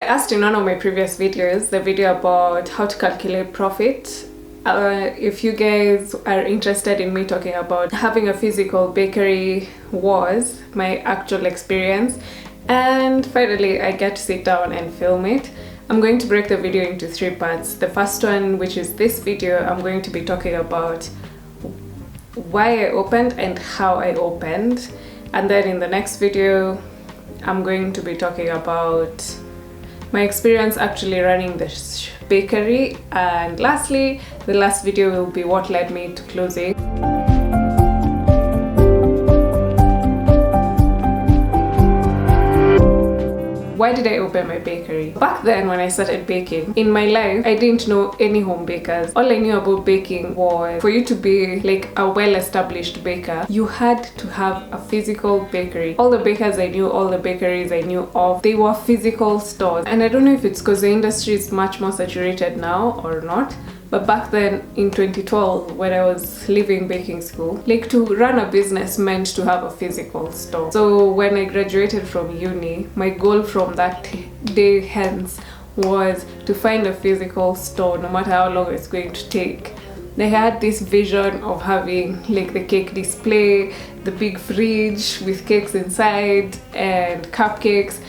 asked in one of my previous videos, the video about how to calculate profit, if you guys are interested in me talking about having a physical bakery was my actual experience, and finally I get to sit down and film it. I'm going to break the video into 3 parts. The first one, which is this video, I'm going to be talking about why I opened and how I opened, and then in the next video I'm going to be talking about my experience actually running this bakery, and lastly, the last video will be what led me to closing. Why did I open my bakery? Back then when I started baking, in my life, I didn't know any home bakers. All I knew about baking was for you to be like a well-established baker, you had to have a physical bakery. All the bakers I knew, all the bakeries I knew of, they were physical stores. And I don't know if it's because the industry is much more saturated now or not, but back then in 2012, when I was leaving baking school, like to run a business meant to have a physical store. So when I graduated from uni, my goal from that day hence was to find a physical store, no matter how long it's going to take. They had this vision of having like the cake display, the big fridge with cakes inside and cupcakes.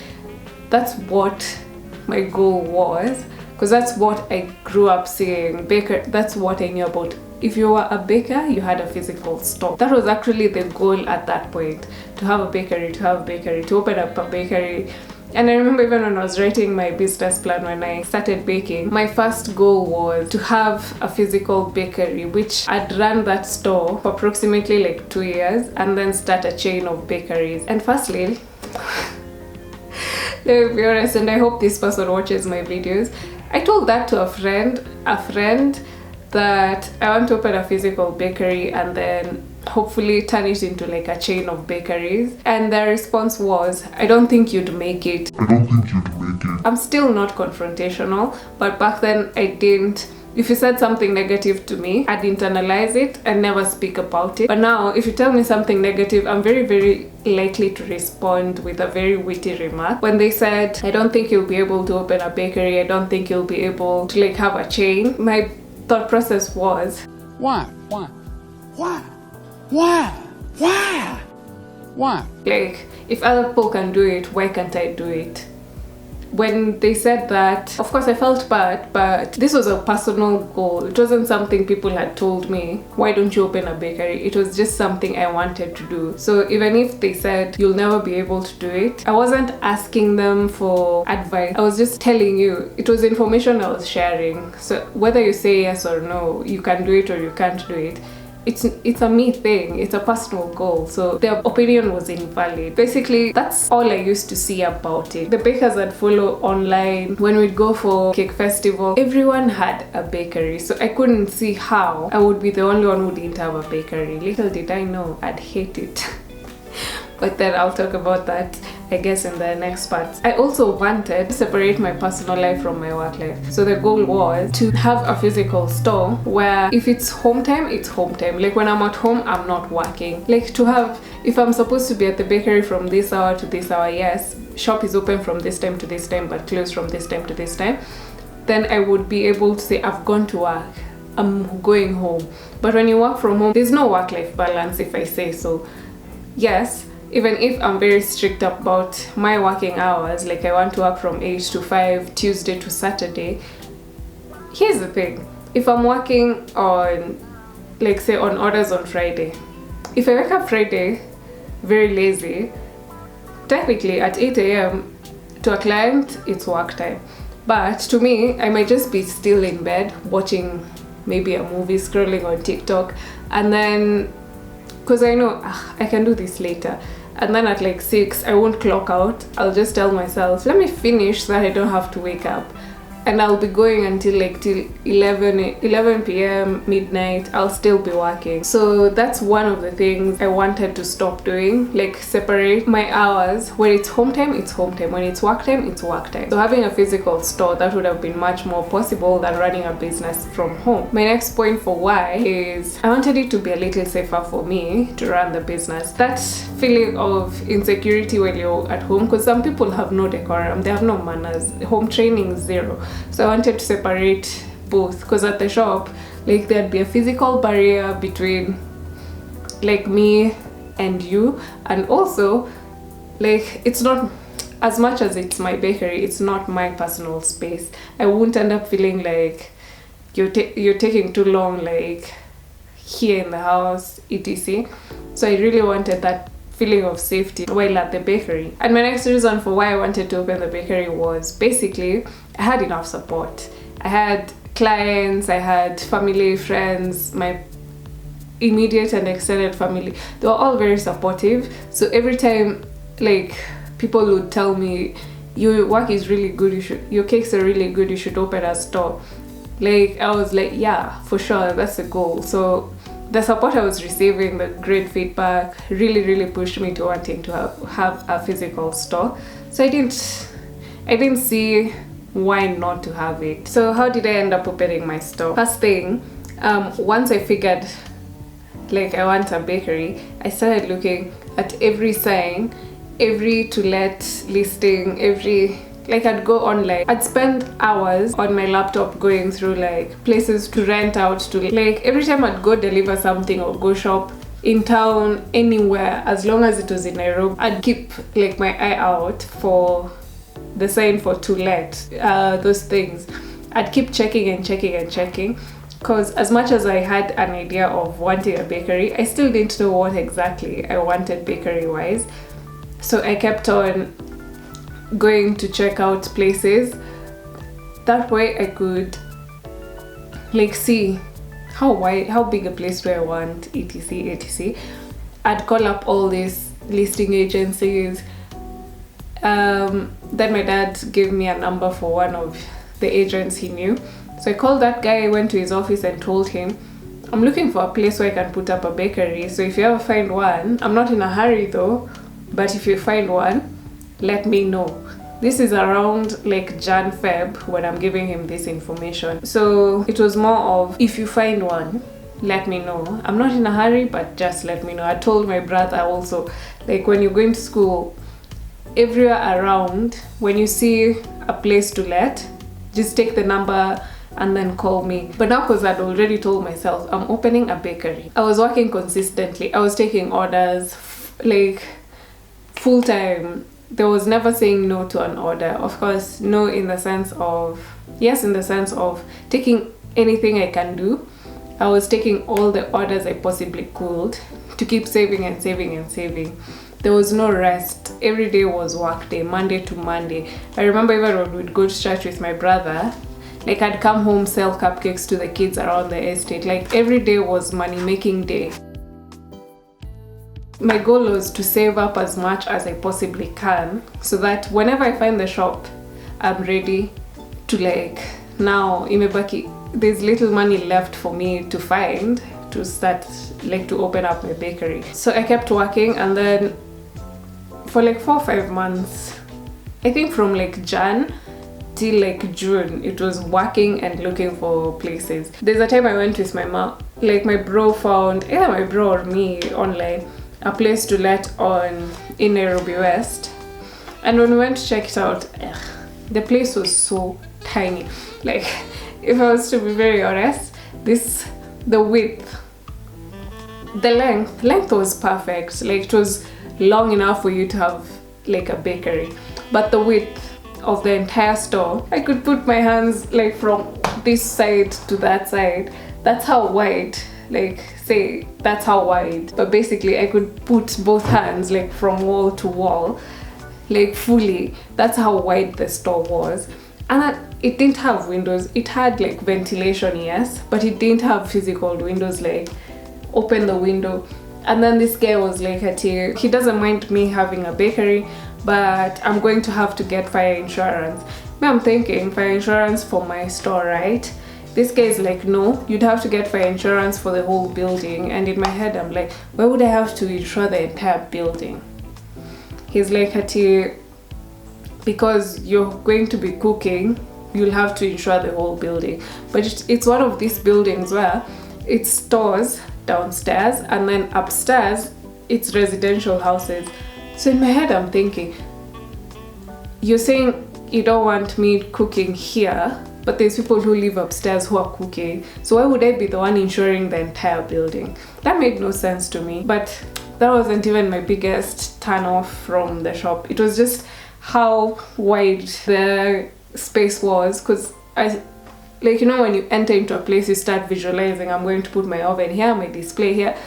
That's what my goal was. Because that's what I grew up seeing. Baker, that's what I knew about. If you were a baker, you had a physical store. That was actually the goal at that point, to have a bakery, to open up a bakery. And I remember even when I was writing my business plan when I started baking, my first goal was to have a physical bakery, which I'd run that store for approximately like 2 years and then start a chain of bakeries. And firstly, let me be honest, and I hope this person watches my videos, I told that to a friend that I want to open a physical bakery and then hopefully turn it into like a chain of bakeries. And their response was, I don't think you'd make it. I'm still not confrontational, but back then I didn't. If you said something negative to me, I'd internalize it and never speak about it. But now, if you tell me something negative, I'm very, very likely to respond with a very witty remark. When they said, I don't think you'll be able to open a bakery, I don't think you'll be able to like have a chain, my thought process was, Why? Like, if other people can do it, why can't I do it? When they said that, of course I felt bad, but this was a personal goal. It wasn't something people had told me, why don't you open a bakery? It was just something I wanted to do. So even if they said, you'll never be able to do it, I wasn't asking them for advice. I was just telling you, it was information I was sharing. So whether you say yes or no, you can do it or you can't do it, it's a me thing, it's a personal goal, so their opinion was invalid. Basically, that's all I used to see about it. The bakers I'd follow online, when we'd go for cake festival, everyone had a bakery, so I couldn't see how I would be the only one who didn't have a bakery. Little did I know, I'd hate it. But then I'll talk about that, I guess, in the next part. I also wanted to separate my personal life from my work life. So the goal was to have a physical store where if it's home time, it's home time. Like when I'm at home, I'm not working. Like to have, if I'm supposed to be at the bakery from this hour to this hour, yes, shop is open from this time to this time, but closed from this time to this time, then I would be able to say, I've gone to work, I'm going home. But when you work from home, there's no work-life balance, if I say so. Yes, even if I'm very strict about my working hours, like I want to work from 8 to 5, Tuesday to Saturday, here's the thing. If I'm working on, like say on orders on Friday, if I wake up Friday very lazy, technically at 8 a.m. to a client, it's work time. But to me, I might just be still in bed watching maybe a movie, scrolling on TikTok, and then, because I know I can do this later, and then at like 6 I won't clock out. I'll just tell myself, let me finish so that I don't have to wake up. and I'll be going until like till 11 p.m. midnight. I'll still be working. So that's one of the things I wanted to stop doing, like separate my hours. When it's home time, it's home time. When it's work time, it's work time. So having a physical store, that would have been much more possible than running a business from home. My next point for why is I wanted it to be a little safer for me to run the business. That feeling of insecurity when you're at home, because some people have no decorum, they have no manners, home training is zero. So I wanted to separate both, because at the shop, like, there'd be a physical barrier between like me and you, and also like it's not, as much as it's my bakery, it's not my personal space. I won't end up feeling like you're taking too long, like here in the house, etc. So I really wanted that feeling of safety while at the bakery. And my next reason for why I wanted to open the bakery was basically I had enough support. I had clients, I had family, friends, my immediate and extended family. They were all very supportive. So every time, like, people would tell me, your work is really good, your cakes are really good, you should open a store. Like, I was like, yeah, for sure, that's the goal. So the support I was receiving, the great feedback, really pushed me to wanting to have a physical store. So I didn't see why not to have it. So how did I end up opening my store? First thing, once I figured like I want a bakery, I started looking at every sign, every to let listing, like I'd go online. I'd spend hours on my laptop going through like places to rent out to. Like every time I'd go deliver something or go shop in town, anywhere, as long as it was in Nairobi, I'd keep like my eye out for the sign for to let, those things. I'd keep checking and checking, because as much as I had an idea of wanting a bakery, I still didn't know what exactly I wanted bakery wise. So I kept on going to check out places. That way I could like see how big a place do I want, etc. I'd call up all these listing agencies. Then my dad gave me a number for one of the agents he knew. So I called that guy, went to his office and told him, I'm looking for a place where I can put up a bakery. So if you ever find one, I'm not in a hurry though, but if you find one, let me know. This is around like Jan, Feb when I'm giving him this information. So it was more of, if you find one, let me know. I'm not in a hurry, but just let me know. I told my brother also, like when you're going to school, everywhere around, when you see a place to let, just take the number and then call me. But now, because I'd already told myself I'm opening a bakery, I was working consistently. I was taking orders like full time. There was never saying no to an order. Of course, no in the sense of, yes, in the sense of taking anything I can do. I was taking all the orders I possibly could to keep saving and saving. There was no rest. Every day was work day, Monday to Monday. I remember even when we'd go to church with my brother, like I'd come home, sell cupcakes to the kids around the estate. Like every day was money making day. My goal was to save up as much as I possibly can, so that whenever I find the shop, I'm ready to like, now imebaki, there's little money left for me to find to start like to open up my bakery. So I kept working, and then for like 4 or 5 months, I think from like Jan till like June, it was working and looking for places. There's a time I went with my mom, like my bro found, either my bro or me online, a place to let in Nairobi West. And when we went to check it out, the place was so tiny. Like, if I was to be very honest, the width, the length was perfect. Like it was long enough for you to have like a bakery, but the width of the entire store, I could put my hands like from this side to that side. That's how wide, like say that's how wide, but basically I could put both hands like from wall to wall, like fully. That's how wide the store was. And it didn't have windows. It had like ventilation, yes, but it didn't have physical windows, like open the window. And then this guy was like, he doesn't mind me having a bakery, but I'm going to have to get fire insurance. I'm thinking fire insurance for my store, right? This guy is like, no, you'd have to get fire insurance for the whole building. And in my head, I'm like, why would I have to insure the entire building? He's like, Hati, because you're going to be cooking, you'll have to insure the whole building. But it's one of these buildings where it's stores downstairs, and then upstairs it's residential houses. So in my head, I'm thinking, you're saying you don't want me cooking here, but there's people who live upstairs who are cooking, so why would I be the one insuring the entire building? That made no sense to me. But that wasn't even my biggest turn off from the shop. It was just how wide the space was, because I, like, you know, when you enter into a place, you start visualizing, I'm going to put my oven here, my display here.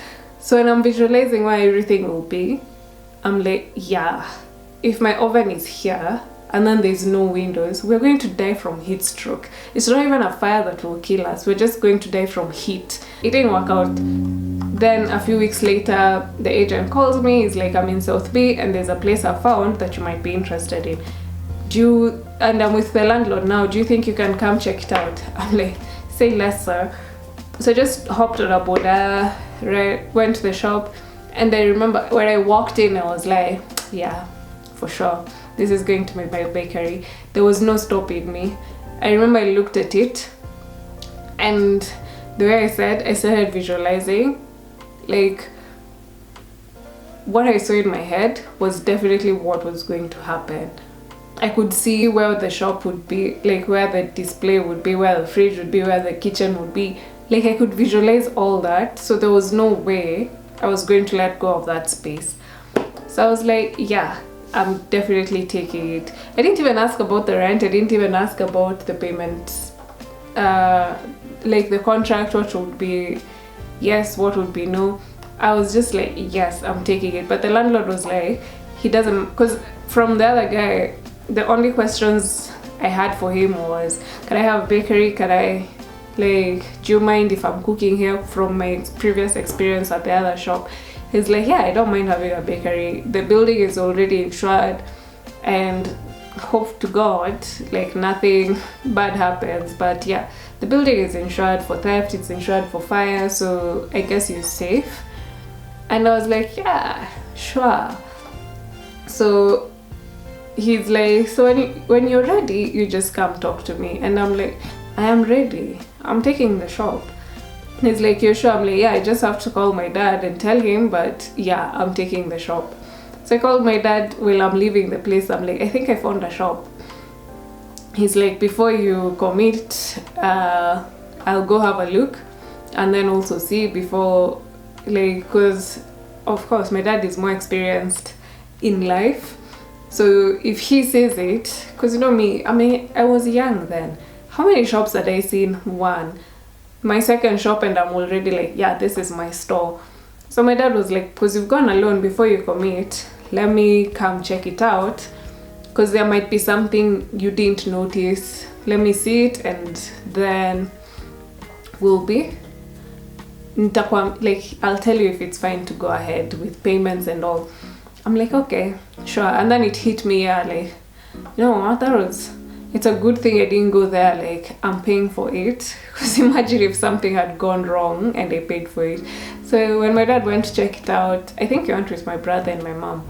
So when I'm visualizing where everything will be, I'm like, yeah, if my oven is here and then there's no windows, we're going to die from heat stroke. It's not even a fire that will kill us, we're just going to die from heat. It didn't work out. Then a few weeks later, the agent calls me. He's like, I'm in South Bay and there's a place I found that you might be interested in. And I'm with the landlord now, do you think you can come check it out? I'm like, say less, sir. So I just hopped on a boda, went to the shop, and I remember when I walked in, I was like, yeah, for sure, this is going to be my bakery. There was no stopping me. I remember I looked at it, and the way I started visualizing, like, what I saw in my head was definitely what was going to happen. I could see where the shop would be, like where the display would be, where the fridge would be, where the kitchen would be. Like, I could visualize all that, so there was no way I was going to let go of that space. So I was like, yeah, I'm definitely taking it. I didn't even ask about the rent. I didn't even ask about the payment, like the contract, what would be yes, what would be no. I was just like, yes, I'm taking it. But the landlord was like, he doesn't, because from the other guy, the only questions I had for him was, can I have a bakery? Can I, like, do you mind if I'm cooking here? From my previous experience at the other shop, he's like, yeah, I don't mind having a bakery. The building is already insured, and hope to God, like, nothing bad happens. But yeah, the building is insured for theft, it's insured for fire, so I guess you're safe. And I was like, yeah, sure. So he's like, so when you're ready, you just come talk to me. And I'm like, I am ready, I'm taking the shop. And he's like, you're sure? I'm like, yeah, I just have to call my dad and tell him, but yeah, I'm taking the shop. So I called my dad while I'm leaving the place. I'm like, I think I found a shop. He's like, before you commit, I'll go have a look and then also see before, like, because of course my dad is more experienced in life. So if he says it, because you know me, I mean, I was young then. How many shops had I seen? One. My second shop, and I'm already like, yeah, this is my store. So my dad was like, because you've gone alone, before you commit, let me come check it out, because there might be something you didn't notice. Let me see it, and then we'll be, like, I'll tell you if it's fine to go ahead with payments and all. I'm like, okay, sure. And then it hit me, yeah, like, you know what, it's a good thing I didn't go there, like, I'm paying for it. Because imagine if something had gone wrong and I paid for it. So when my dad went to check it out, I think he went with my brother and my mom,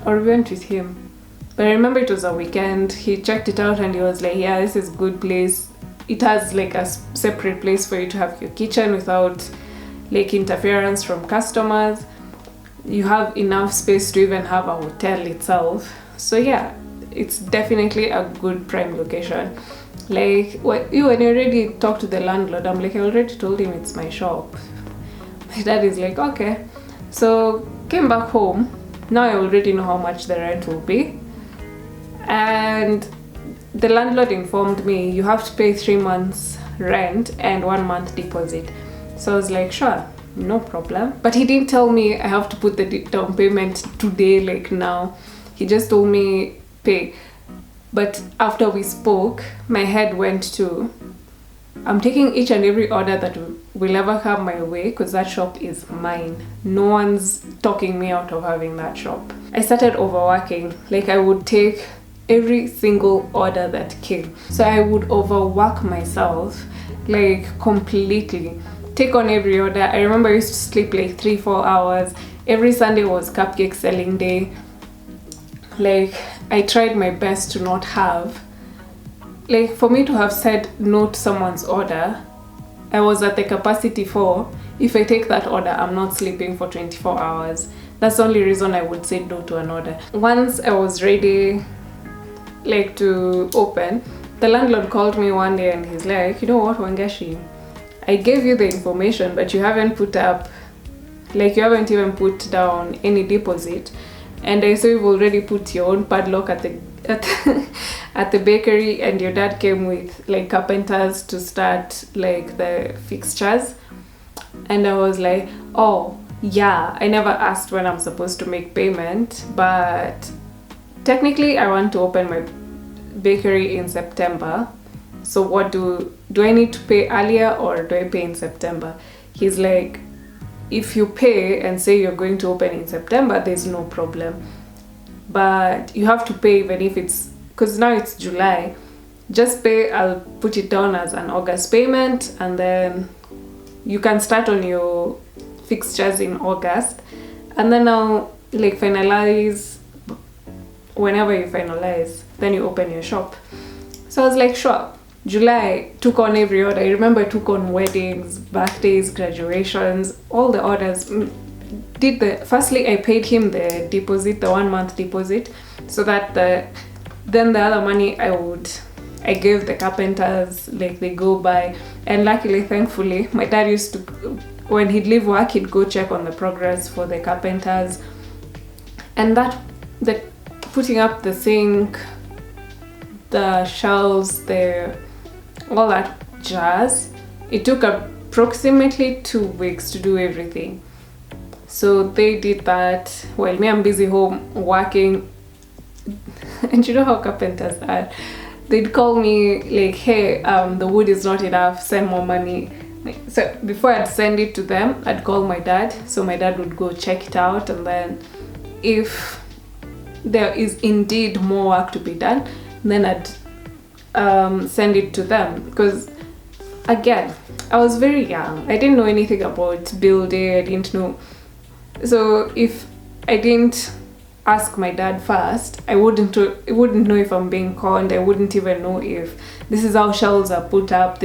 or we went with him. But I remember it was a weekend. He checked it out and he was like, yeah, this is a good place. It has like a separate place for you to have your kitchen without like interference from customers. You have enough space to even have a hotel itself. So yeah, it's definitely a good prime location. Like, when you already talked to the landlord, I'm like, I already told him it's my shop. My dad is like, okay. So came back home. Now I already know how much the rent will be. And the landlord informed me, you have to pay 3 months rent and 1 month deposit. So I was like, sure, no problem. But he didn't tell me I have to put the down payment today, like now. He just told me pay. But after we spoke, my head went to, I'm taking each and every order that will ever come my way, because that shop is mine. No one's talking me out of having that shop. I started overworking. Like, I would take every single order that came. So I would overwork myself like completely, take on every order. I remember I used to sleep like 3-4 hours. Every Sunday was cupcake selling day. Like, I tried my best to not have, like, for me to have said no to someone's order, I was at the capacity for, if I take that order, I'm not sleeping for 24 hours. That's the only reason I would say no to an order. Once I was ready, like, to open, the landlord called me one day and he's like, you know what, Wangashi, I gave you the information, but you haven't put up, like, you haven't even put down any deposit. And I saw you've already put your own padlock at the bakery, and your dad came with like carpenters to start like the fixtures. And I was like, oh yeah, I never asked when I'm supposed to make payment, but technically I want to open my bakery in September. So what do I need to pay earlier, or do I pay in September? He's like, if you pay and say you're going to open in September, there's no problem. But you have to pay even if it's, because now it's July, just pay. I'll put it down as an August payment, and then you can start on your fixtures in August, and then I'll like finalize whenever you finalize, then you open your shop. So I was like, sure. July, took on every order. I remember I took on weddings, birthdays, graduations, all the orders. Firstly, I paid him the deposit, the 1 month deposit, so that then the other money I gave the carpenters, like they go by. And luckily, thankfully, my dad used to, when he'd leave work, he'd go check on the progress for the carpenters. And the putting up the sink, the shelves, all that jazz, it took approximately 2 weeks to do everything. So they did that while me, I'm busy home working. And you know how carpenters are, they'd call me like, hey, the wood is not enough, send more money. So before I'd send it to them, I'd call my dad, so my dad would go check it out, and then if there is indeed more work to be done, then I'd send it to them. Because again, I was very young, I didn't know anything about building, I didn't know. So if I didn't ask my dad first, I wouldn't know if I'm being conned. I wouldn't even know if this is how shelves are put up.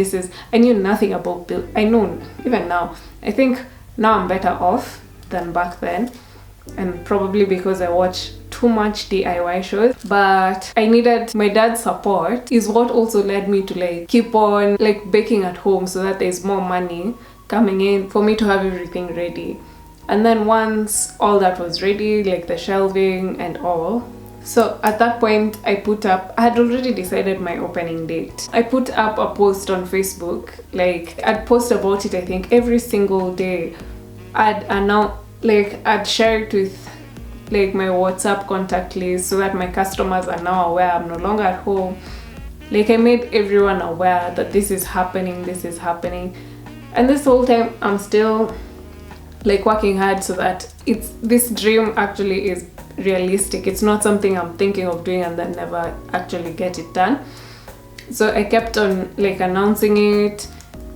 I knew nothing about build. I know even now. I think now I'm better off than back then, and probably because I watch too much DIY shows. But I needed my dad's support, is what also led me to like keep on like baking at home, so that there's more money coming in for me to have everything ready. And then once all that was ready, like the shelving and all, so at that point I had already decided my opening date. I put up a post on Facebook, like I'd post about it, I think every single day. I'd share it with like my WhatsApp contact list, so that my customers are now aware I'm no longer at home. Like I made everyone aware that this is happening. And this whole time I'm still like working hard so that this dream actually is realistic. It's not something I'm thinking of doing and then never actually get it done. So I kept on like announcing it,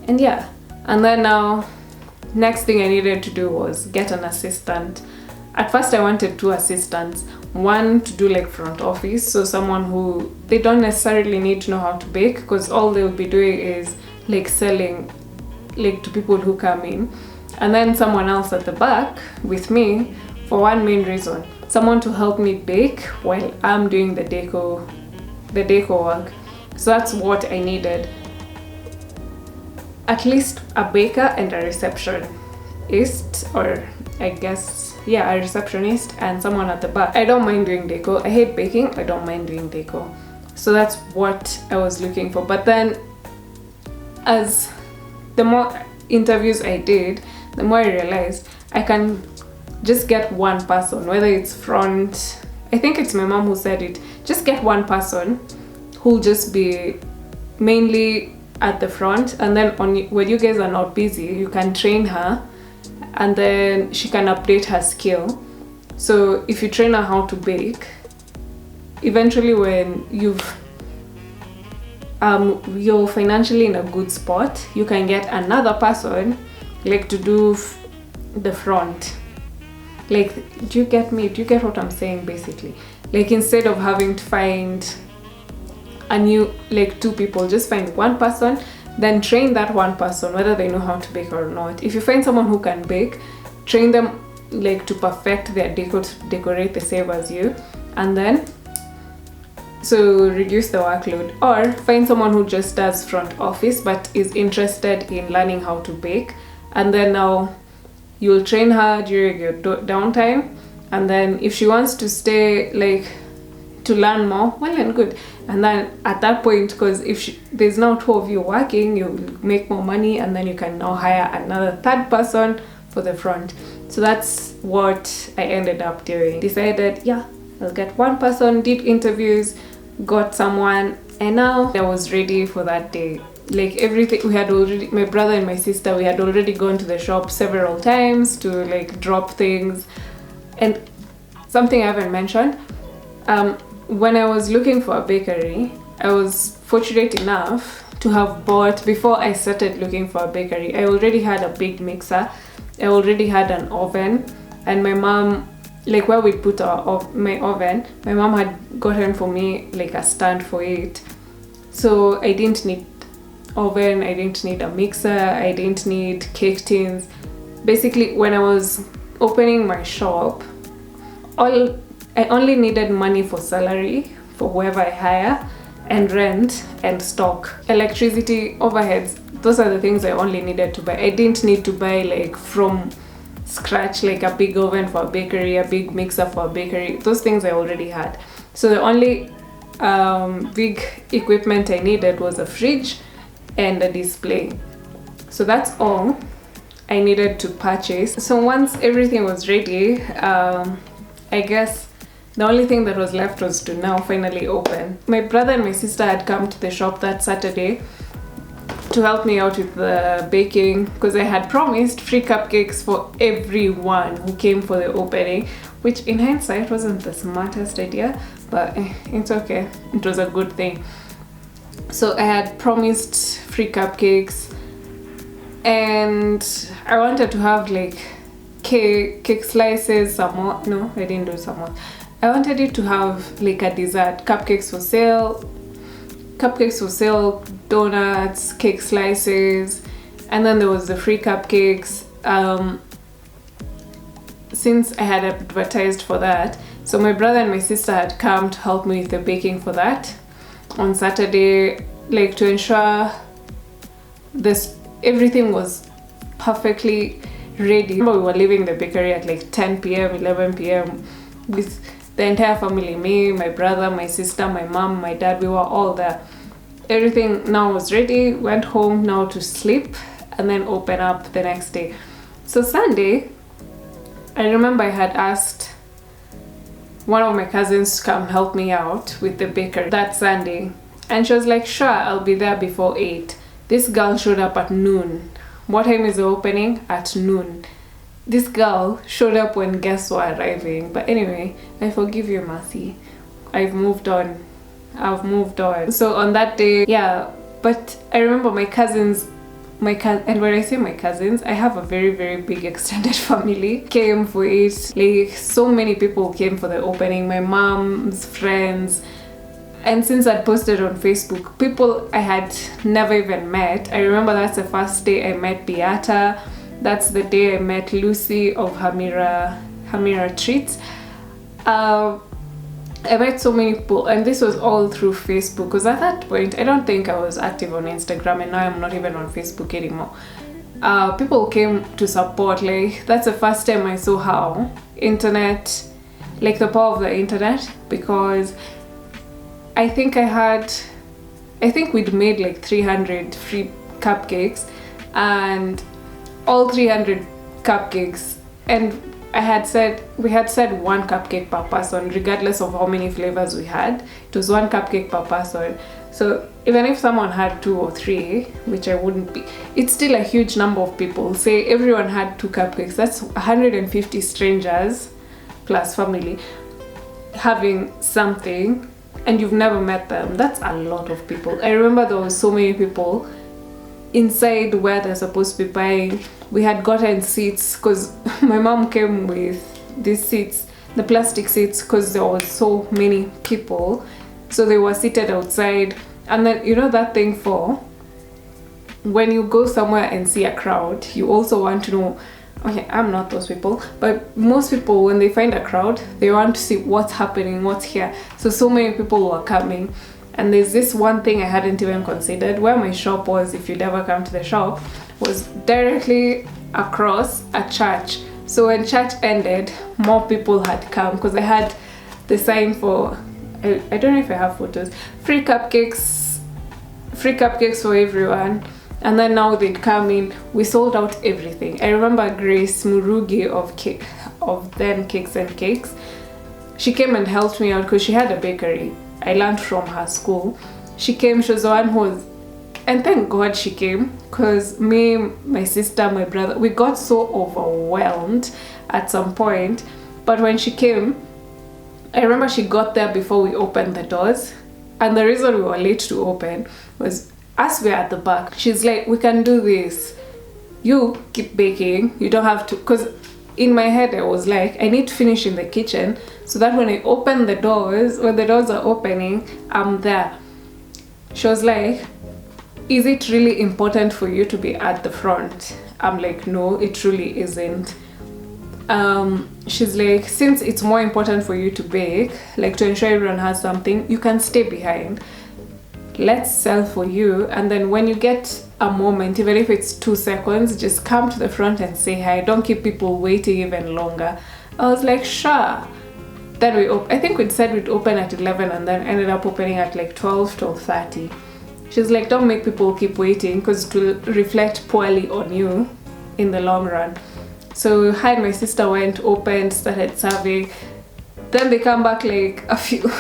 and yeah. And then now, next thing I needed to do was get an assistant. At first I wanted 2 assistants, one to do like front office, so someone who, they don't necessarily need to know how to bake, because all they'll be doing is like selling like to people who come in. And then someone else at the back with me for one main reason, someone to help me bake while I'm doing the deco work. So that's what I needed. At least a baker and a receptionist, or I guess, yeah, a receptionist and someone at the back. I don't mind doing deco. I hate baking, I don't mind doing deco. So that's what I was looking for. But then as the more interviews I did, the more I realized I can just get one person, whether it's front, I think it's my mom who said it, just get one person who'll just be mainly at the front, and then when you guys are not busy, you can train her, and then she can update her skill. So if you train her how to bake, eventually when you're financially in a good spot, you can get another person like to do the front. Like, do you get me? Do you get what I'm saying basically? Like, instead of having to find a new, like, 2 people, just find one person, then train that one person whether they know how to bake or not. If you find someone who can bake, train them like to perfect their decorate the same as you, and then so reduce the workload. Or find someone who just does front office but is interested in learning how to bake, and then now you'll train her during your downtime, and then if she wants to stay like to learn more, well and good. And then at that point, because if there's now 2 of you working, you'll make more money, and then you can now hire another 3rd person for the front. So that's what I ended up doing. Decided, yeah, I'll get one person, did interviews, got someone, and now I was ready for that day. Like, everything, we had already, my brother and my sister, we had already gone to the shop several times to like drop things. And something I haven't mentioned, when I was looking for a bakery, I was fortunate enough to have bought, before I started looking for a bakery, I already had a big mixer, I already had an oven, and my mom, like where we put my oven, my mom had gotten for me like a stand for it. So I didn't need oven, I didn't need a mixer, I didn't need cake tins. Basically, when I was opening my shop, I only needed money for salary for whoever I hire, and rent and stock. Electricity, overheads, those are the things I only needed to buy. I didn't need to buy like from scratch like a big oven for a bakery, a big mixer for a bakery. Those things I already had. So the only big equipment I needed was a fridge and a display. So that's all I needed to purchase. So once everything was ready, I guess the only thing that was left was to now finally open. My brother and my sister had come to the shop that Saturday to help me out with the baking, because I had promised free cupcakes for everyone who came for the opening, which in hindsight wasn't the smartest idea, but it's okay. It was a good thing. So I had promised free cupcakes, and I wanted to have like cake slices, no, I didn't do some more. I wanted it to have like a dessert, cupcakes for sale, donuts, cake slices, and then there was the free cupcakes. Since I had advertised for that, so my brother and my sister had come to help me with the baking for that on Saturday, like to ensure everything was perfectly ready. We were leaving the bakery at like 10 p.m, 11 p.m. with the entire family, me, my brother, my sister, my mom, my dad, we were all there. Everything now was ready, went home now to sleep, and then open up the next day. So Sunday, I remember I had asked one of my cousins to come help me out with the bakery that Sunday, and she was like, sure, I'll be there before 8. This girl showed up at noon. What time is the opening? At noon. This girl showed up when guests were arriving. But anyway, I forgive you, Mercy. I've moved on. So on that day, yeah, but I remember my cousins, and when I say my cousins, I have a very, very big extended family, came for it. Like, so many people came for the opening, my mom's friends. And since I'd posted on Facebook, people I had never even met. I remember that's the first day I met Beata. That's the day I met Lucy of Hamira Treats. I met so many people, and this was all through Facebook, because at that point I don't think I was active on Instagram, and now I'm not even on Facebook anymore. People came to support. Like, that's the first time I saw how internet, like the power of the internet, because I think we'd made like 300 free cupcakes, and all 300 cupcakes, and we had said 1 cupcake per person, regardless of how many flavors we had. It was 1 cupcake per person. So even if someone had 2 or 3, which I wouldn't be, it's still a huge number of people. Say everyone had 2 cupcakes, that's 150 strangers plus family having something and you've never met them, that's a lot of people. I remember there was so many people inside where they're supposed to be buying. We had gotten seats because my mom came with these seats, the plastic seats, because there was so many people, so they were seated outside. And then you know that thing for when you go somewhere and see a crowd, you also want to know, okay, I'm not those people, but most people, when they find a crowd, they want to see what's happening, what's here. So many people were coming. And there's this one thing I hadn't even considered. Where my shop was, if you'd ever come to the shop, was directly across a church. So when church ended, more people had come because I had the sign for, I don't know if I have photos, free cupcakes for everyone. And then now they'd come in, we sold out everything. I remember Grace Murugi of then Cakes and Cakes. She came and helped me out because she had a bakery. I learned from her school. She came, she was the one who was, and thank God she came, because me, my sister, my brother, we got so overwhelmed at some point. But when she came, I remember she got there before we opened the doors. And the reason we were late to open was, as we're at the back, she's like, we can do this. You keep baking, you don't have to, because in my head I was like, I need to finish in the kitchen so that when I open the doors, when the doors are opening, I'm there. She was like, is it really important for you to be at the front? I'm like, no, it truly isn't. She's like, since it's more important for you to bake, like to ensure everyone has something, you can stay behind. Let's sell for you, and then when you get a moment, even if it's 2 seconds, just come to the front and say hi. Don't keep people waiting even longer. I was like, sure. Then I think we'd said we'd open at 11 and then ended up opening at like 12:30. She's like, don't make people keep waiting because it will reflect poorly on you in the long run. So her and my sister went, opened, started serving. Then they come back like a few.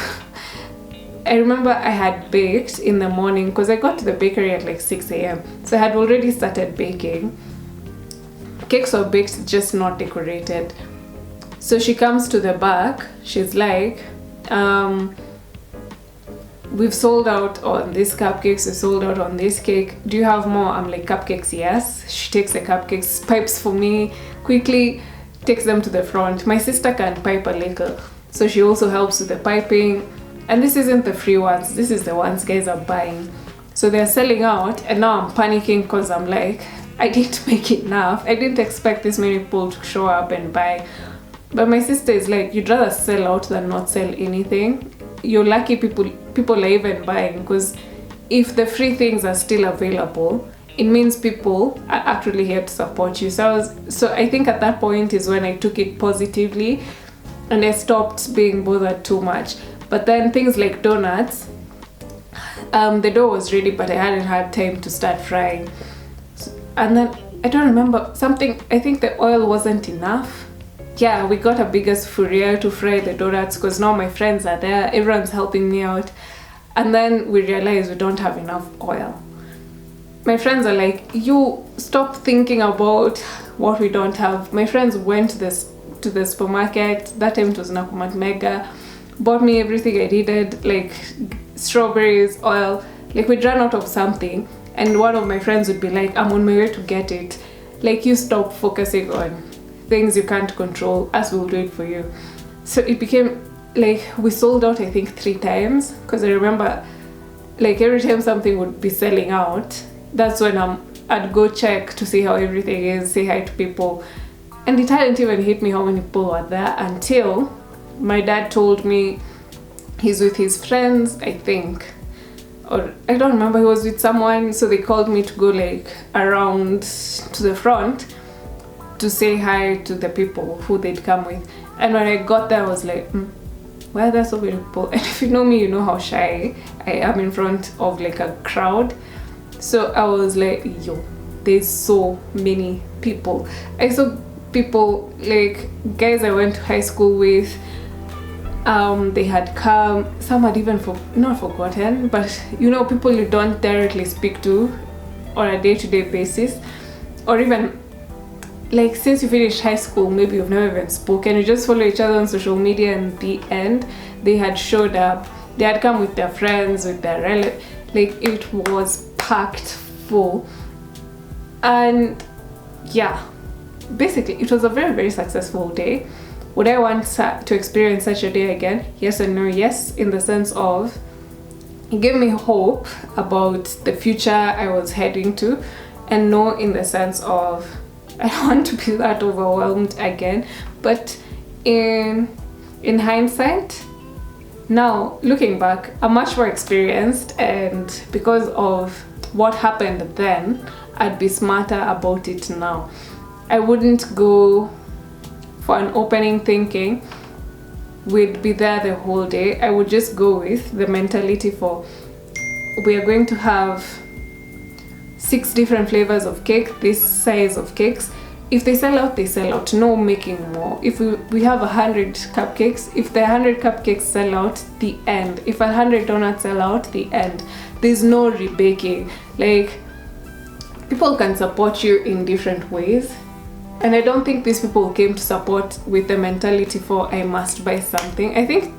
I remember I had baked in the morning because I got to the bakery at like 6 a.m. So I had already started baking. Cakes were baked, just not decorated. So she comes to the back. She's like, we've sold out on these cupcakes, we sold out on this cake. Do you have more? I'm like, cupcakes, yes. She takes the cupcakes, pipes for me, quickly takes them to the front. My sister can pipe a little, so she also helps with the piping. And this isn't the free ones, this is the ones guys are buying. So they're selling out, and now I'm panicking because I'm like, I didn't make enough. I didn't expect this many people to show up and buy. But my sister is like, you'd rather sell out than not sell anything. You're lucky people are even buying, because if the free things are still available, it means people are actually here to support you. So I think at that point is when I took it positively and I stopped being bothered too much. But then things like donuts, the dough was ready, but I hadn't had time to start frying. And then I don't remember something, I think the oil wasn't enough. Yeah, we got a bigger sufuria to fry the donuts because now my friends are there, everyone's helping me out. And then we realized we don't have enough oil. My friends are like, you stop thinking about what we don't have. My friends went to the supermarket, that time it was Nakumatt Mega, bought me everything I needed, like strawberries, oil. Like we'd run out of something and one of my friends would be like, I'm on my way to get it. Like, you stop focusing on things you can't control, us will do it for you. So it became like we sold out I think 3 times, because I remember like every time something would be selling out, that's when I'd go check to see how everything is, say hi to people. And it hadn't even hit me how many people were there until my dad told me he's with his friends, I think, or I don't remember, he was with someone, so they called me to go like around to the front to say hi to the people who they'd come with. And when I got there I was like, why are there so many people? And if you know me, you know how shy I am in front of like a crowd. So I was like, yo, there's so many people. I saw people, like guys I went to high school with, they had come, some had even not forgotten, but you know, people you don't directly speak to on a day-to-day basis, or even like since you finished high school, maybe you've never even spoken, you just follow each other on social media, and the end they had showed up. They had come with their friends, with their relatives. Like, it was packed full. And yeah, basically it was a very, very successful day. Would I want to experience such a day again? Yes and no. Yes, in the sense of it gave me hope about the future I was heading to, and no, in the sense of I don't want to be that overwhelmed again. But in hindsight, now looking back, I'm much more experienced, and because of what happened then, I'd be smarter about it now. I wouldn't go for an opening thinking we'd be there the whole day. I would just go with the mentality for we are going to have 6 different flavors of cake, this size of cakes. If they sell out, they sell out. No making more. If we have 100 cupcakes, if the 100 cupcakes sell out, the end. If 100 donuts sell out, the end. There's no rebaking. Like, people can support you in different ways, and I don't think these people came to support with the mentality for I must buy something. I think,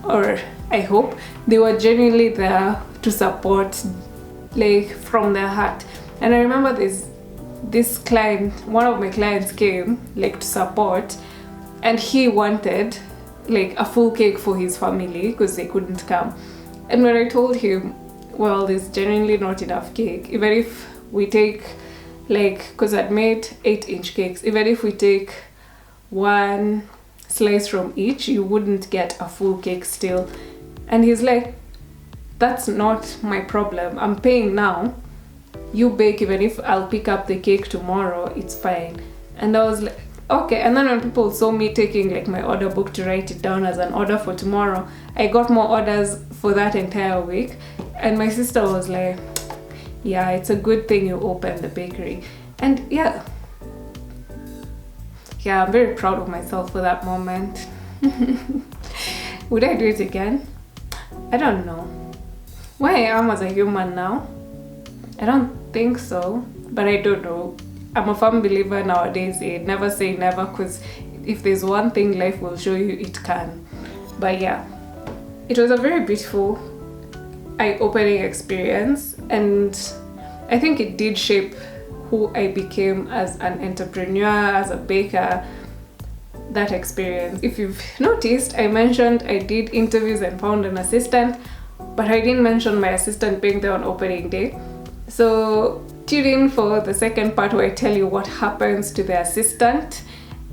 or I hope, they were genuinely there to support, like, from their heart. And I remember this client, one of my clients came like to support, and he wanted like a full cake for his family because they couldn't come. And when I told him, well, there's genuinely not enough cake, even if we take, like, because I'd made 8-inch cakes, even if we take 1 slice from each, you wouldn't get a full cake still. And he's like, that's not my problem, I'm paying now, you bake. Even if I'll pick up the cake tomorrow, it's fine. And I was like, okay. And then when people saw me taking like my order book to write it down as an order for tomorrow, I got more orders for that entire week. And my sister was like, yeah, it's a good thing you opened the bakery. And yeah, I'm very proud of myself for that moment. Would I do it again? I don't know. Where I am as a human now, I don't think so, but I don't know. I'm a firm believer nowadays in never say never, because if there's one thing life will show you, it can. But yeah, it was a very beautiful, eye-opening experience, and I think it did shape who I became as an entrepreneur, as a baker, that experience. If you've noticed, I mentioned I did interviews and found an assistant, but I didn't mention my assistant being there on opening day. So tune in for the second part where I tell you what happens to the assistant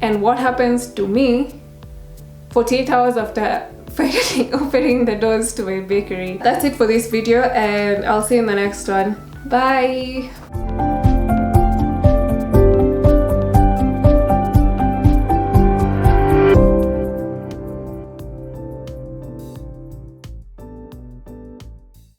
and what happens to me 48 hours after finally opening the doors to my bakery. That's it for this video, and I'll see you in the next one. Bye!